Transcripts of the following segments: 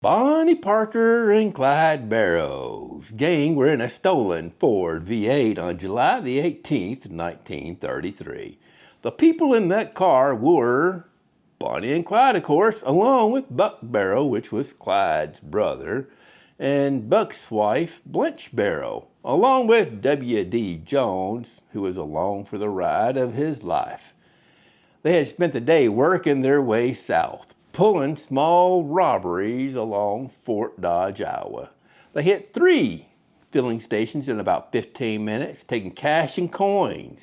Bonnie Parker and Clyde Barrow's gang were in a stolen Ford V8 on July the 18th, 1933. The people in that car were Bonnie and Clyde, of course, along with Buck Barrow, which was Clyde's brother, and Buck's wife, Blanche Barrow, along with W.D. Jones, who was along for the ride of his life. They had spent the day working their way south, pulling small robberies along Fort Dodge, Iowa. They hit 3 filling stations in about 15 minutes, taking cash and coins.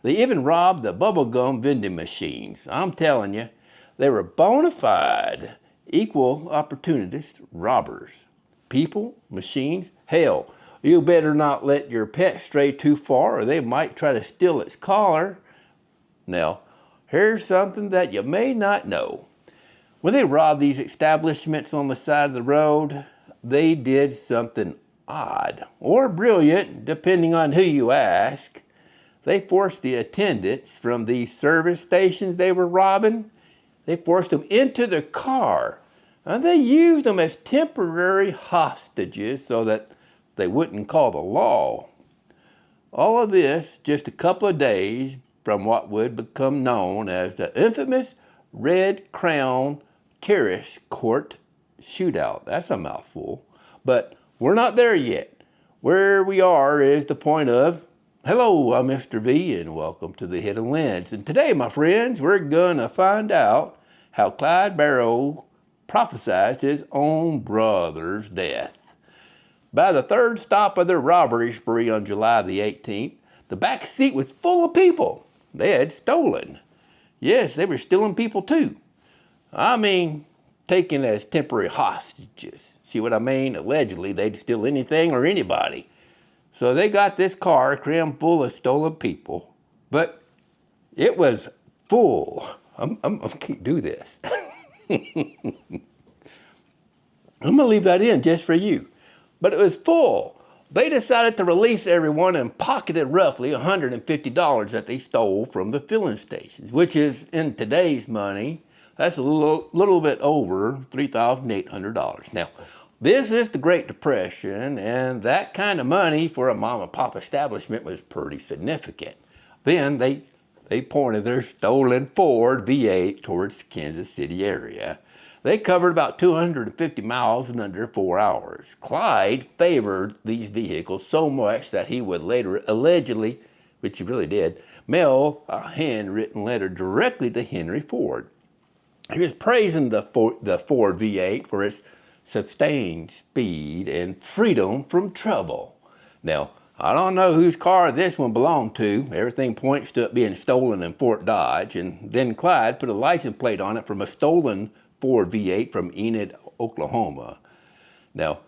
They even robbed the bubblegum vending machines. I'm telling you, they were bona fide, equal opportunist robbers. People, machines, hell, you better not let your pet stray too far or they might try to steal its collar. Now, here's something that you may not know. When they robbed these establishments on the side of the road, they did something odd or brilliant, depending on who you ask. They forced the attendants from these service stations they were robbing, they forced them into their car, and they used them as temporary hostages so that they wouldn't call the law. All of this just a couple of days from what would become known as the infamous Red Crown Terrace Court Shootout. That's a mouthful, but we're not there yet. Where we are is the point of, hello, I'm Mr. V, and welcome to the Hidden Lens. And today, my friends, we're gonna find out how Clyde Barrow prophesied his own brother's death. By the third stop of their robbery spree on July the 18th, the back seat was full of people they had stolen. Yes, they were stealing people too. I mean, taken as temporary hostages. See what I mean? Allegedly, they'd steal anything or anybody. So they got this car crammed full of stolen people, but it was full. I can't do this. I'm gonna leave that in just for you. But it was full. They decided to release everyone and pocketed roughly $150 that they stole from the filling stations, which is, in today's money, that's a little bit over $3,800. Now, this is the Great Depression, and that kind of money for a mom and pop establishment was pretty significant. Then they pointed their stolen Ford V8 towards the Kansas City area. They covered about 250 miles in under 4 hours. Clyde favored these vehicles so much that he would later allegedly, which he really did, mail a handwritten letter directly to Henry Ford. He was praising the Ford V8 for its sustained speed and freedom from trouble. Now, I don't know whose car this one belonged to. Everything points to it being stolen in Fort Dodge, and then Clyde put a license plate on it from a stolen Ford V8 from Enid, Oklahoma. Now,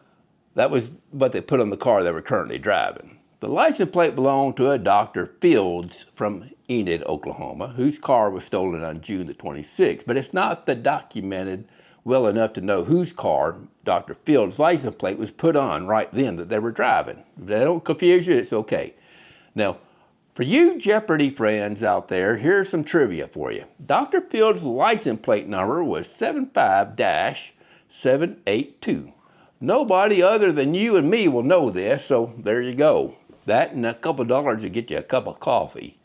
that was what they put on the car they were currently driving. The license plate belonged to a Dr. Fields from Enid, Oklahoma, whose car was stolen on June the 26th, but it's not documented well enough to know whose car Dr. Fields' license plate was put on right then that they were driving. If they don't confuse you, it's okay. Now, for you Jeopardy friends out there, here's some trivia for you. Dr. Fields' license plate number was 75-782. Nobody other than you and me will know this, so there you go. That and a couple of dollars to get you a cup of coffee.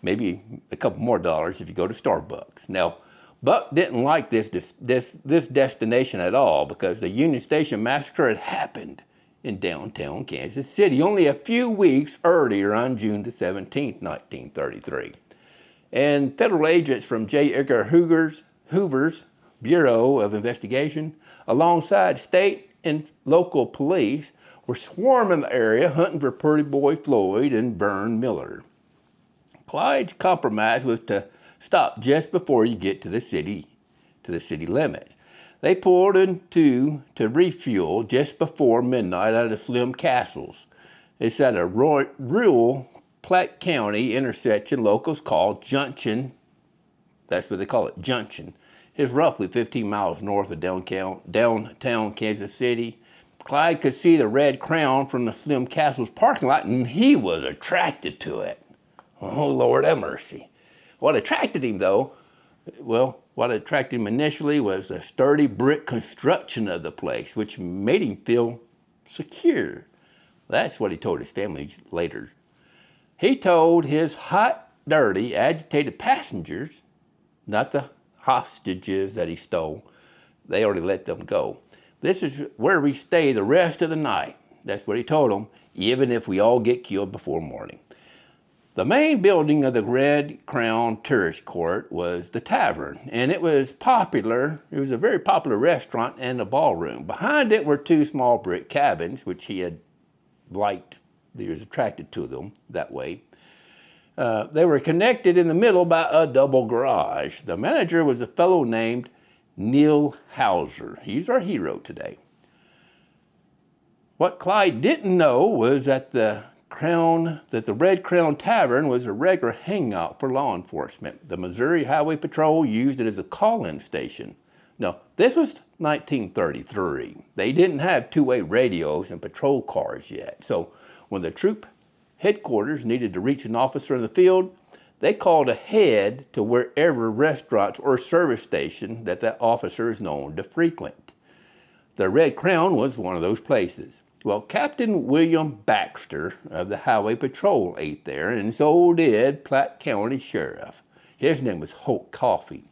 Maybe a couple more dollars if you go to Starbucks. Now, Buck didn't like this destination at all because the Union Station Massacre had happened in downtown Kansas City only a few weeks earlier on June the 17th, 1933. And federal agents from J. Edgar Hoover's Bureau of Investigation, alongside state and local police, were swarming the area hunting for Pretty Boy Floyd and Vern Miller. Clyde's compromise was to stop just before you get to the city limits. They pulled into to refuel just before midnight at a Slim Castles. It's at a rural Platte County intersection locals call Junction. That's what they call it, Junction. It's roughly 15 miles north of downtown Kansas City. Clyde could see the Red Crown from the Slim Castles parking lot, and he was attracted to it. Oh, Lord have mercy. What attracted him, though, well, What attracted him initially was the sturdy brick construction of the place, which made him feel secure. That's what he told his family later. He told his hot, dirty, agitated passengers, not the hostages that he stole, they already let them go. This is where we stay the rest of the night. That's what he told them, even if we all get killed before morning. The main building of the Red Crown Tourist Court was the Tavern, and it was popular. It was a very popular restaurant and a ballroom. Behind it were two small brick cabins, which he had liked. He was attracted to them that way. They were connected in the middle by a double garage. The manager was a fellow named Neal Hauser. He's our hero today. What Clyde didn't know was that the Red Crown Tavern was a regular hangout for law enforcement. The Missouri Highway Patrol used it as a call-in station. No, this was 1933. They didn't have two-way radios and patrol cars yet. So when the troop headquarters needed to reach an officer in the field, they called ahead to wherever restaurants or service station that officer is known to frequent. The Red Crown was one of those places. Well, Captain William Baxter of the Highway Patrol ate there, and so did Platte County Sheriff. His name was Holt Coffey.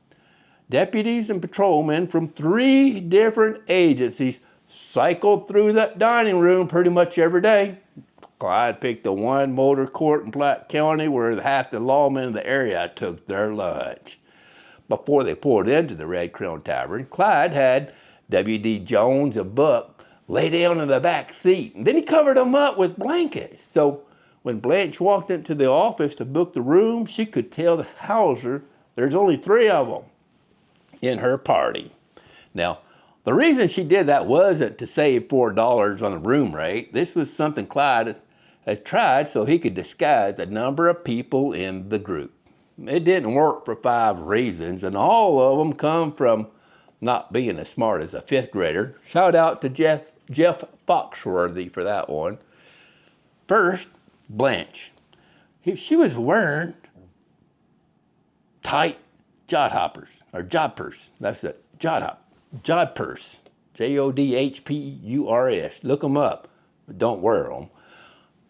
Deputies and patrolmen from 3 different agencies cycled through that dining room pretty much every day. Clyde picked the one motor court in Platte County where half the lawmen in the area took their lunch. Before they pulled into the Red Crown Tavern, Clyde had W.D. Jones and Buck lay down in the back seat, and then he covered them up with blankets. So when Blanche walked into the office to book the room, she could tell the Hauser there's only 3 of them in her party. Now, the reason she did that wasn't to save $4 on the room rate. This was something Clyde had tried so he could disguise the number of people in the group. It didn't work for 5 reasons, and all of them come from not being as smart as a 5th grader. Shout out to Jeff Foxworthy for that one. First, Blanche. She was wearing tight Jodhpurs. That's it, Jodhpurs. Jodhpurs. Look them up, but don't wear them.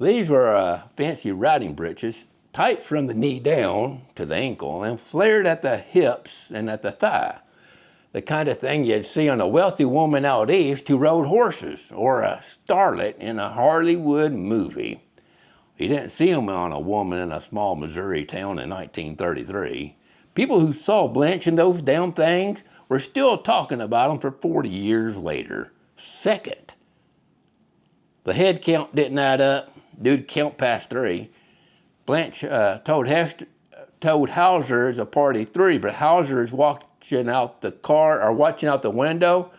These were fancy riding breeches, tight from the knee down to the ankle and flared at the hips and at the thigh. The kind of thing you'd see on a wealthy woman out east who rode horses, or a starlet in a Hollywood movie. You didn't see them on a woman in a small Missouri town in 1933. People who saw Blanche in those damn things were still talking about them for 40 years later. Second, the head count didn't add up. Dude count past 3. Blanche told Hauser as a party 3, but Hauser is watching out the window,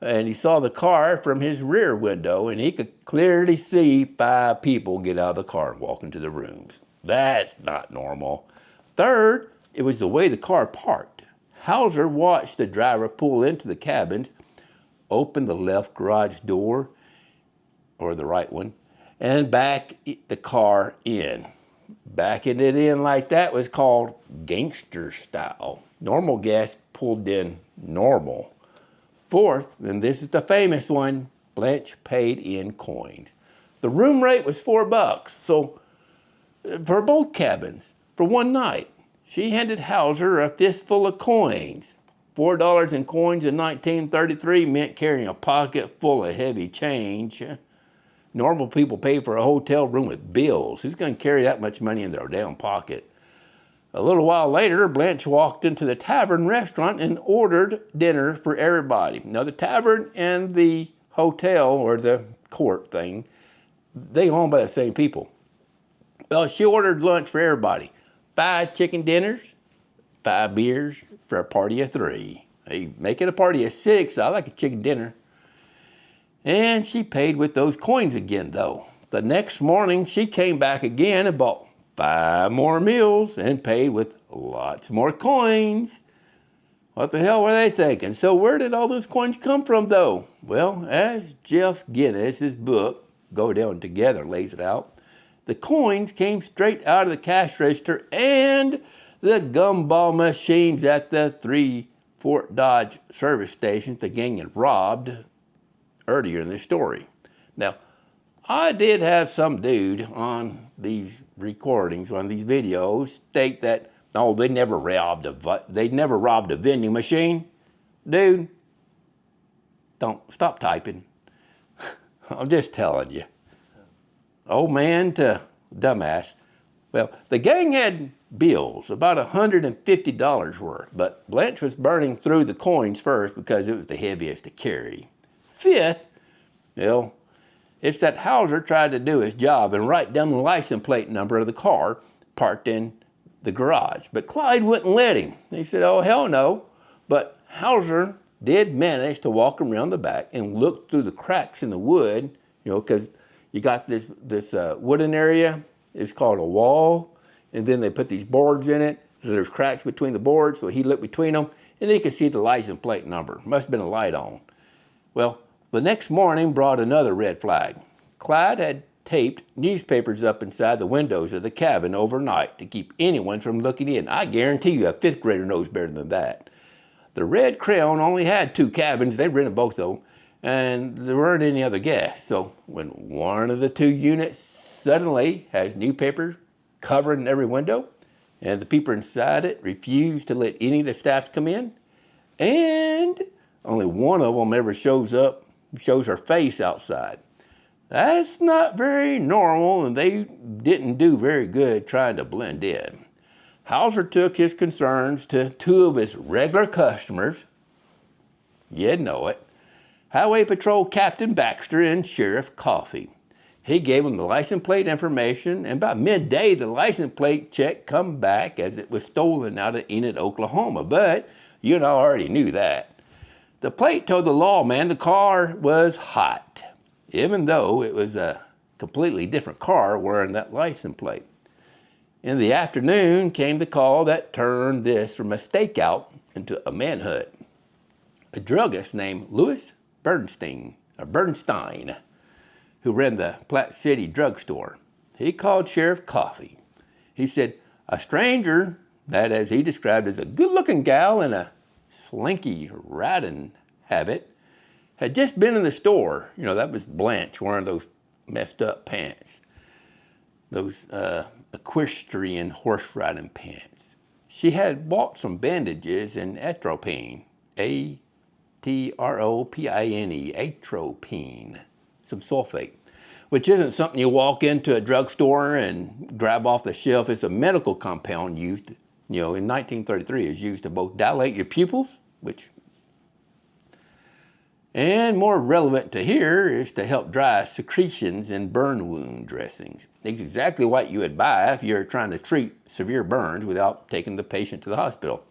and he saw the car from his rear window, and he could clearly see 5 people get out of the car and walk into the rooms. That's not normal. Third, it was the way the car parked. Hauser watched the driver pull into the cabins, open the left garage door, or the right one, and back the car in. Backing it in like that was called gangster style. Normal guests pulled in normal. Fourth, and this is the famous one, Blanche paid in coins. The room rate was $4, so for both cabins, for one night. She handed Hauser a fistful of coins. $4 in coins in 1933 meant carrying a pocket full of heavy change. Normal people pay for a hotel room with bills. Who's going to carry that much money in their damn pocket? A little while later, Blanche walked into the Tavern restaurant and ordered dinner for everybody. Now, the Tavern and the hotel, or the court thing, they owned by the same people. Well, she ordered lunch for everybody. 5 chicken dinners, 5 beers for a party of 3. Hey, make it a party of 6. I like a chicken dinner. And she paid with those coins again, though. The next morning, she came back again and bought 5 more meals and paid with lots more coins. What the hell were they thinking? So where did all those coins come from, though? Well, as Jeff Guinness' book, Go Down Together, lays it out, the coins came straight out of the cash register, and the gumball machines at the 3 Fort Dodge service stations the gang had robbed earlier in the story. Now, I did have some dude on these recordings, on these videos, state that, oh, they never robbed a vending machine. Dude, don't stop typing. I'm just telling you. Old man to dumbass. Well, the gang had bills, about $150 worth, but Blanche was burning through the coins first because it was the heaviest to carry. Fifth, well, it's that Hauser tried to do his job and write down the license plate number of the car parked in the garage, but Clyde wouldn't let him. He said, oh, hell no. But Hauser did manage to walk around the back and look through the cracks in the wood, because you got this wooden area. It's called a wall, and then they put these boards in it, so there's cracks between the boards, so he looked between them, and he could see the license plate number. Must have been a light on. Well, the next morning brought another red flag. Clyde had taped newspapers up inside the windows of the cabin overnight to keep anyone from looking in. I guarantee you a fifth grader knows better than that. The Red Crown only had 2 cabins. They rented both of them, and there weren't any other guests. So when one of the 2 units suddenly has newspapers covering every window, and the people inside it refuse to let any of the staff come in, and only one of them ever shows her face outside. That's not very normal, and they didn't do very good trying to blend in. Hauser took his concerns to 2 of his regular customers. You'd know it. Highway Patrol Captain Baxter and Sheriff Coffey. He gave them the license plate information, and by midday, the license plate check come back as it was stolen out of Enid, Oklahoma. But you already knew that. The plate told the lawman the car was hot, even though it was a completely different car wearing that license plate. In the afternoon came the call that turned this from a stakeout into a manhunt. A druggist named Louis Bernstein, who ran the Platte City drugstore. He called Sheriff Coffey. He said, a stranger, that as he described as a good-looking gal in a slinky riding habit, had just been in the store. That was Blanche wearing those messed up pants, those equestrian horse riding pants. She had bought some bandages and atropine, A-T-R-O-P-I-N-E, atropine, some sulfate, which isn't something you walk into a drugstore and grab off the shelf. It's a medical compound used, in 1933, is used to both dilate your pupils, and more relevant to here is to help dry secretions in burn wound dressings. It's exactly what you would buy if you're trying to treat severe burns without taking the patient to the hospital.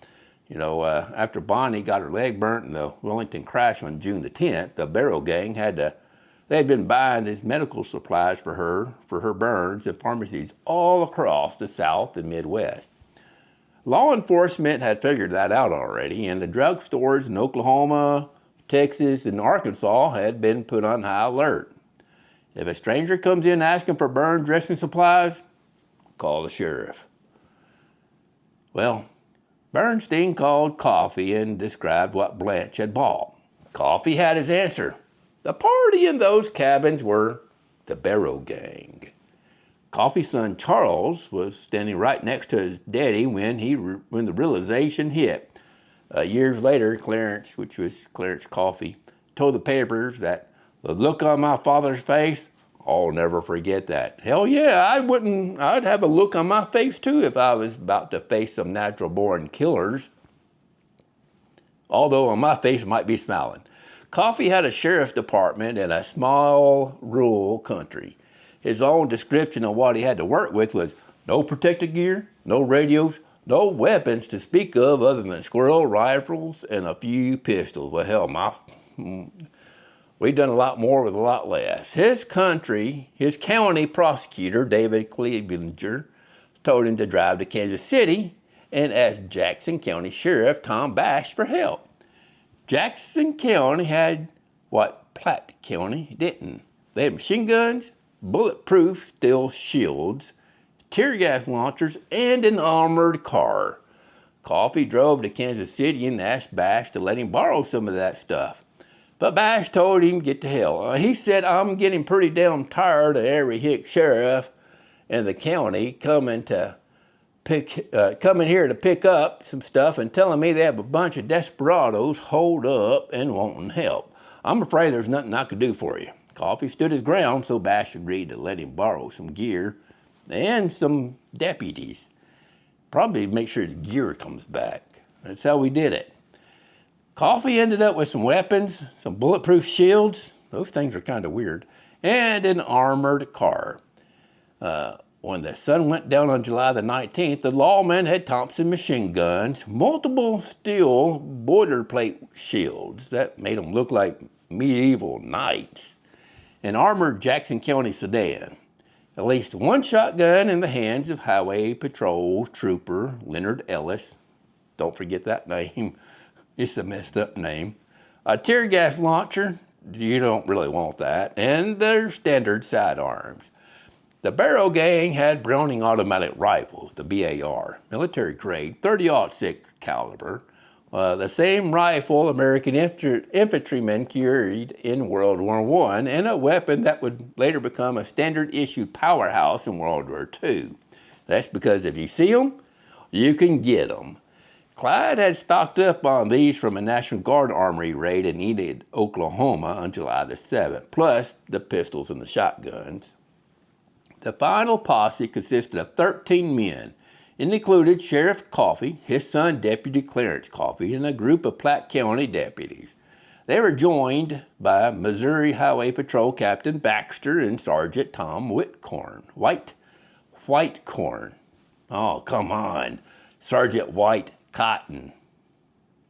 After Bonnie got her leg burnt in the Wellington crash on June the 10th, the Barrow Gang they had been buying these medical supplies for her burns at pharmacies all across the South and Midwest. Law enforcement had figured that out already, and the drugstores in Oklahoma, Texas, and Arkansas had been put on high alert. If a stranger comes in asking for burn dressing supplies, call the sheriff. Well, Bernstein called Coffey and described what Blanche had bought. Coffey had his answer. The party in those cabins were the Barrow Gang. Coffey's son Charles was standing right next to his daddy when the realization hit. Years later, Clarence, which was Clarence Coffey, told the papers that the look on my father's face, I'll never forget that. Hell yeah, I'd have a look on my face too if I was about to face some natural born killers. Although on my face might be smiling. Coffey had a sheriff's department in a small rural country. His own description of what he had to work with was no protective gear, no radios, no weapons to speak of other than squirrel rifles and a few pistols. Well, hell, we've done a lot more with a lot less. His county prosecutor, David Clevenger, told him to drive to Kansas City and ask Jackson County Sheriff Tom Bash for help. Jackson County had what Platte County didn't. They had machine guns, bulletproof steel shields, tear gas launchers, and an armored car. Coffey drove to Kansas City and asked Bash to let him borrow some of that stuff. But Bash told him, get to hell. He said, I'm getting pretty damn tired of every hick sheriff in the county coming here to pick up some stuff and telling me they have a bunch of desperados holed up and wanting help. I'm afraid there's nothing I could do for you. Coffey stood his ground, so Bash agreed to let him borrow some gear and some deputies. Probably to make sure his gear comes back. That's how we did it. Coffey ended up with some weapons, some bulletproof shields, those things are kind of weird, and an armored car. When the sun went down on July the 19th, the lawmen had Thompson machine guns, multiple steel boilerplate shields that made them look like medieval knights, an armored Jackson County sedan, at least one shotgun in the hands of Highway Patrol Trooper Leonard Ellis. Don't forget that name. It's a messed up name. A tear gas launcher, you don't really want that, and their standard sidearms. The Barrow Gang had Browning automatic rifles, the BAR, military grade, 30-06 caliber, the same rifle American infantrymen carried in World War I, and a weapon that would later become a standard issue powerhouse in World War II. That's because if you see them, you can get them. Clyde had stocked up on these from a National Guard armory raid in Enid, Oklahoma on July the 7th, plus the pistols and the shotguns. The final posse consisted of 13 men. It included Sheriff Coffey, his son Deputy Clarence Coffey, and a group of Platte County deputies. They were joined by Missouri Highway Patrol Captain Baxter and Sergeant Tom Whitecotton. Oh, come on. Sergeant Whitecotton.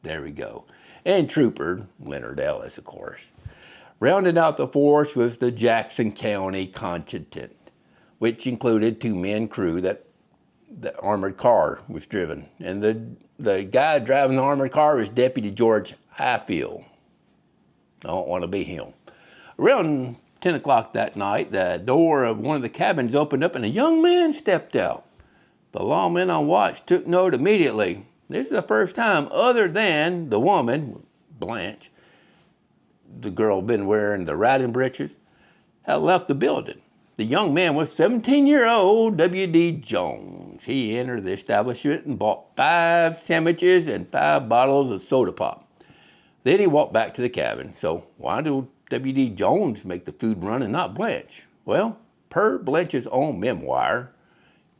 There we go. And Trooper Leonard Ellis, of course. Rounding out the force was the Jackson County contingent, which included 2 men crew that the armored car was driven. And the guy driving the armored car was Deputy George Highfield. I don't want to be him. Around 10 o'clock that night, the door of one of the cabins opened up and a young man stepped out. The lawmen on watch took note immediately. This is the first time, other than the woman, Blanche, the girl been wearing the riding breeches, had left the building. The young man was 17-year-old W.D. Jones. He entered the establishment and bought 5 sandwiches and 5 bottles of soda pop. Then he walked back to the cabin. So why did W.D. Jones make the food run and not Blanche? Well, per Blanche's own memoir,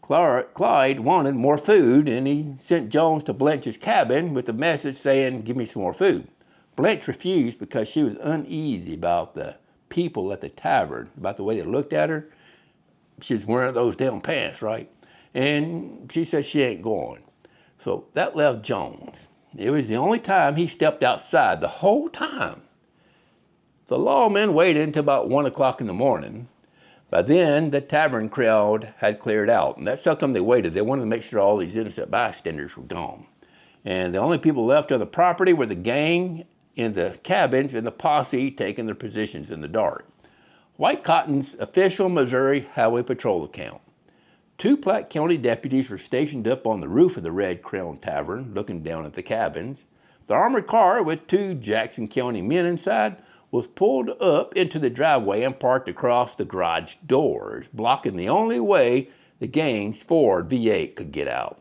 Clyde wanted more food, and he sent Jones to Blanche's cabin with a message saying, give me some more food. Blanche refused because she was uneasy about the people at the tavern, about the way they looked at her. She was wearing those damn pants, right? And she said she ain't going. So that left Jones. It was the only time he stepped outside the whole time. The lawmen waited until about 1 o'clock in the morning. By then, the tavern crowd had cleared out, and that's how come they waited. They wanted to make sure all these innocent bystanders were gone. And the only people left on the property were the gang in the cabins and the posse taking their positions in the dark. Whitecotton's official Missouri Highway Patrol account. 2 Platte County deputies were stationed up on the roof of the Red Crown Tavern, looking down at the cabins. The armored car with 2 Jackson County men inside was pulled up into the driveway and parked across the garage doors, blocking the only way the gang's Ford V8 could get out.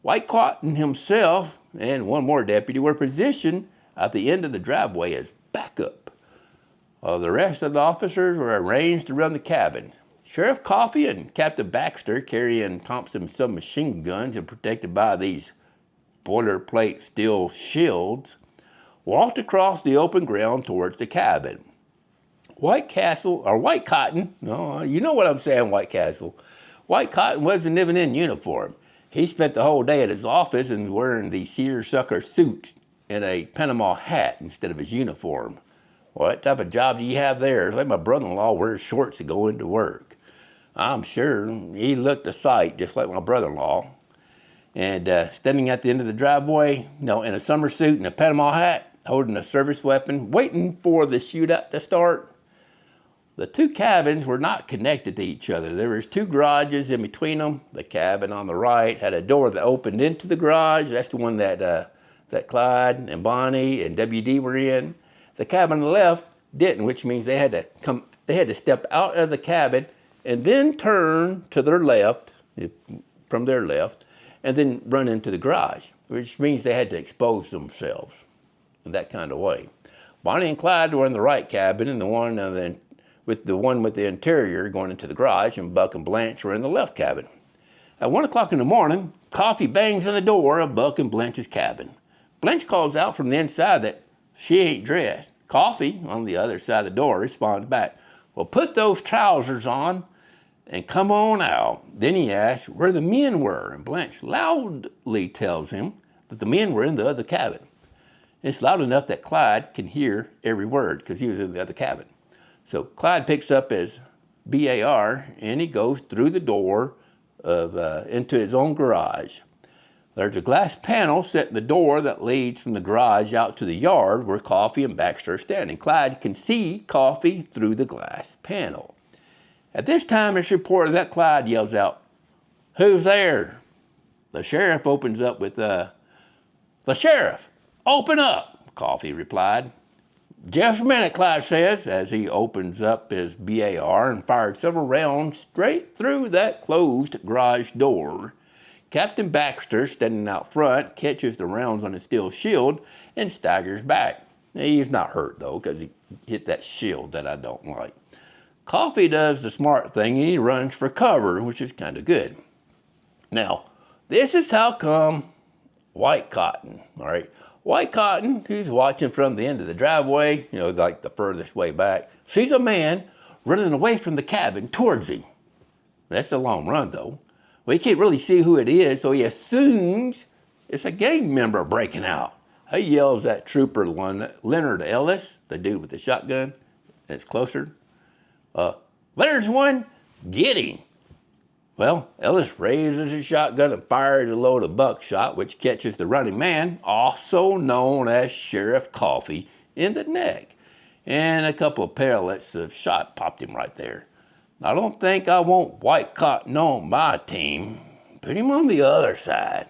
Whitecotton himself and 1 more deputy were positioned at the end of the driveway as backup. The rest of the officers were arranged around the cabin. Sheriff Coffey and Captain Baxter, carrying Thompson submachine guns and protected by these boilerplate steel shields, walked across the open ground towards the cabin. Whitecotton, no, you know what I'm saying, Whitecotton wasn't even in uniform. He spent the whole day at his office and was wearing the seersucker suit and a Panama hat instead of his uniform. What type of job do you have there? It's like my brother-in-law wears shorts to go into work. I'm sure he looked a sight just like my brother-in-law. And standing at the end of the driveway, in a summer suit and a Panama hat, holding a service weapon, waiting for the shootout to start, The two cabins were not connected to each other. There was two garages in between them. The cabin on the right had a door that opened into the garage. That's the one that Clyde and Bonnie and WD were in. The cabin on the left didn't, which means they had to step out of the cabin and then turn to their left, from their left, and then run into the garage, which means they had to expose themselves in that kind of way. Bonnie and Clyde were in the right cabin, and the one with the interior going into the garage, and Buck and Blanche were in the left cabin. At 1 o'clock in the morning, Coffey bangs on the door of Buck and Blanche's cabin. Blanche calls out from the inside that she ain't dressed. Coffey, on the other side of the door, responds back, "Well, put those trousers on and come on out." Then he asks where the men were, and Blanche loudly tells him that the men were in the other cabin. It's loud enough that Clyde can hear every word because he was in the other cabin. So Clyde picks up his BAR and he goes through the door into his own garage. There's a glass panel set in the door that leads from the garage out to the yard where Coffey and Baxter are standing. Clyde can see Coffey through the glass panel. At this time, it's reported that Clyde yells out, "Who's there?" The sheriff opens up with, "The sheriff, open up," Coffey replied. "Just a minute," Clyde says, as he opens up his BAR and fires several rounds straight through that closed garage door. Captain Baxter, standing out front, catches the rounds on his steel shield and staggers back. He's not hurt, though, because he hit that shield that I don't like. Coffey does the smart thing, and he runs for cover, which is kind of good. Now, this is how come Whitecotton, all right? Whitecotton, who's watching from the end of the driveway, like the furthest way back, sees a man running away from the cabin towards him. That's a long run, though. Well, he can't really see who it is, so he assumes it's a gang member breaking out. He yells at Trooper Leonard Ellis, the dude with the shotgun. It's closer. "There's one, get him." Well, Ellis raises his shotgun and fires a load of buckshot, which catches the running man, also known as Sheriff Coffey, in the neck. And a couple of pellets of shot popped him right there. I don't think I want Whitecotton on my team. Put him on the other side.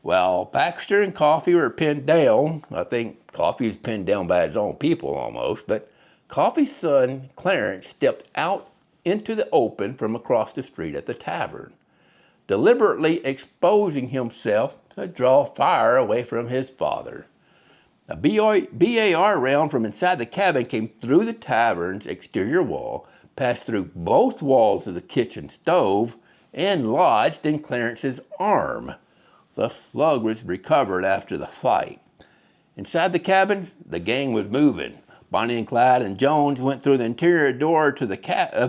Well, Baxter and Coffey were pinned down. I think Coffey was pinned down by his own people almost, but Coffey's son, Clarence, stepped out into the open from across the street at the tavern, deliberately exposing himself to draw fire away from his father. A BAR round from inside the cabin came through the tavern's exterior wall, passed through both walls of the kitchen stove, and lodged in Clarence's arm. The slug was recovered after the fight. Inside the cabin, the gang was moving. Bonnie and Clyde and Jones went through the interior door of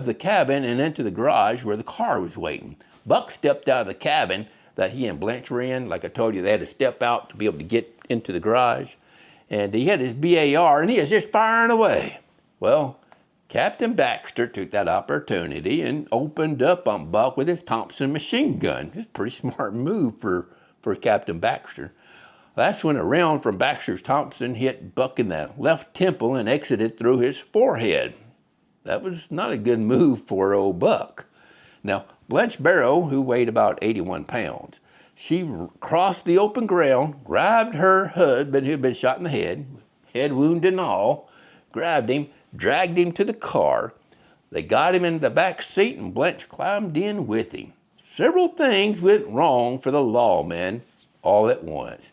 the cabin and into the garage where the car was waiting. Buck stepped out of the cabin that he and Blanche were in. Like I told you, they had to step out to be able to get into the garage. And he had his BAR, and he was just firing away. Well, Captain Baxter took that opportunity and opened up on Buck with his Thompson machine gun. It's a pretty smart move for Captain Baxter. That's when a round from Baxter's Thompson hit Buck in the left temple and exited through his forehead. That was not a good move for old Buck. Now, Blanche Barrow, who weighed about 81 pounds, she crossed the open ground, grabbed her husband who had been shot in the head wound and all, grabbed him, dragged him to the car. They got him in the back seat and Blanche climbed in with him. Several things went wrong for the lawmen all at once.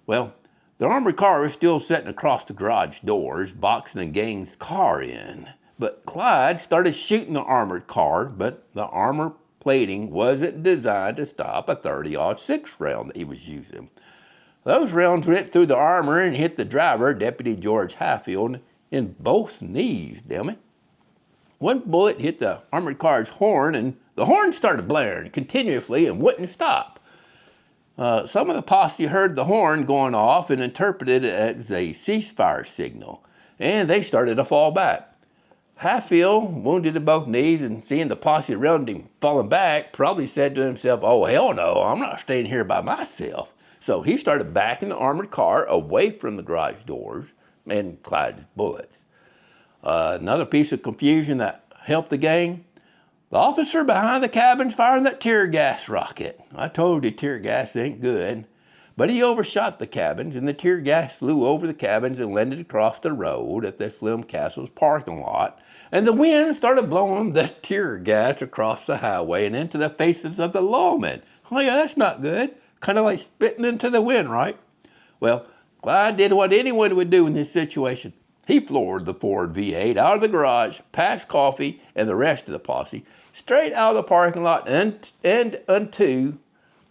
Well, the armored car was still sitting across the garage doors, boxing the gang's car in. But Clyde started shooting the armored car, but the armor plating wasn't designed to stop a 30-06 round that he was using. Those rounds went through the armor and hit the driver, Deputy George Hatfield, in both knees, damn it. One bullet hit the armored car's horn, and the horn started blaring continuously and wouldn't stop. Some of the posse heard the horn going off and interpreted it as a ceasefire signal, and they started to fall back. Hatfield, wounded in both knees and seeing the posse around him falling back, probably said to himself, "Oh, hell no, I'm not staying here by myself." So he started backing the armored car away from the garage doors and Clyde's bullets. Another piece of confusion that helped the gang, the officer behind the cabins firing that tear gas rocket. I told you tear gas ain't good. But he overshot the cabins, and the tear gas flew over the cabins and landed across the road at the Slim Castle's parking lot. And the wind started blowing the tear gas across the highway and into the faces of the lawmen. Oh yeah, that's not good. Kind of like spitting into the wind, right? Well, Clyde did what anyone would do in this situation. He floored the Ford V8 out of the garage, past Coffey and the rest of the posse, straight out of the parking lot and onto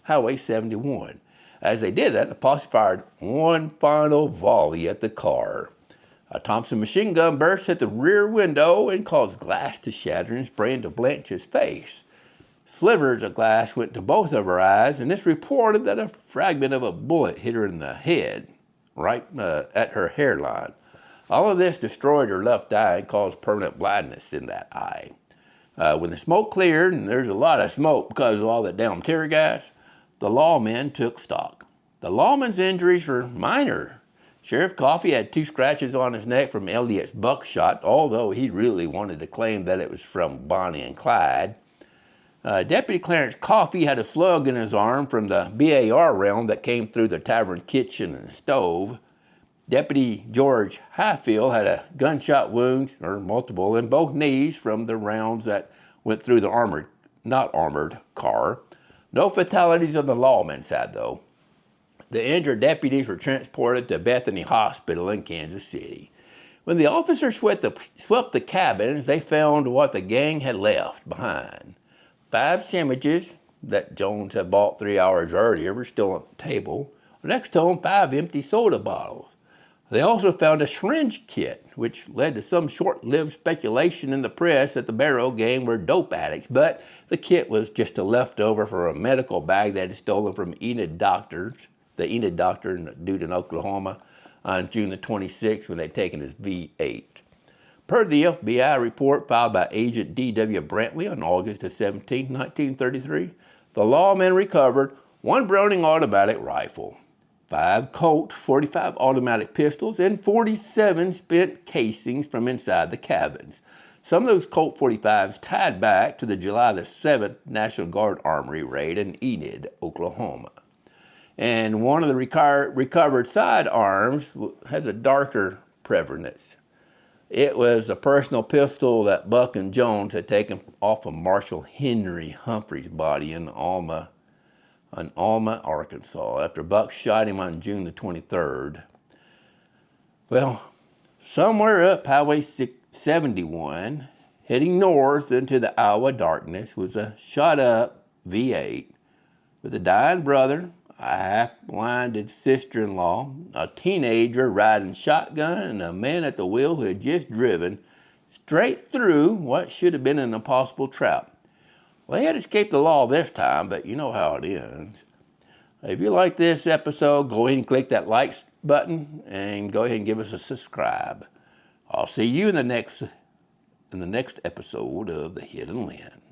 Highway 71. As they did that, the posse fired one final volley at the car. A Thompson machine gun burst at the rear window and caused glass to shatter and spray into Blanche's face. Slivers of glass went to both of her eyes, and it's reported that a fragment of a bullet hit her in the head, right at her hairline. All of this destroyed her left eye and caused permanent blindness in that eye. When the smoke cleared, and there's a lot of smoke because of all that damn tear gas, the lawmen took stock. The lawmen's injuries were minor. Sheriff Coffey had 2 scratches on his neck from Elliott's buckshot, although he really wanted to claim that it was from Bonnie and Clyde. Deputy Clarence Coffey had a slug in his arm from the BAR round that came through the tavern kitchen and stove. Deputy George Highfield had a gunshot wound, or multiple, in both knees from the rounds that went through the not armored car. No fatalities on the lawman side, though. The injured deputies were transported to Bethany Hospital in Kansas City. When the officers swept the cabins, they found what the gang had left behind. 5 sandwiches that Jones had bought 3 hours earlier were still on the table. Next to them, 5 empty soda bottles. They also found a syringe kit, which led to some short-lived speculation in the press that the Barrow Gang were dope addicts, but the kit was just a leftover from a medical bag that had stolen from the Enid doctor dude in Oklahoma on June the 26th when they'd taken his V8. Per the FBI report filed by Agent D.W. Brantley on August 17, 1933, the lawmen recovered 1 Browning automatic rifle, 5 Colt .45 automatic pistols, and 47 spent casings from inside the cabins. Some of those Colt .45s tied back to the July the 7th National Guard Armory raid in Enid, Oklahoma. And one of the recovered sidearms has a darker provenance. It was a personal pistol that Buck and Jones had taken off of Marshal Henry Humphrey's body in Alma, Arkansas, after Buck shot him on June the 23rd. Well, somewhere up Highway 71, heading north into the Iowa darkness, was a shot-up V8 with a dying brother, a half-blinded sister-in-law, a teenager riding shotgun, and a man at the wheel who had just driven straight through what should have been an impossible trap. Well, they had escaped the law this time, but you know how it ends. If you like this episode, go ahead and click that like button and go ahead and give us a subscribe. I'll see you in the next episode of The Hidden Lens.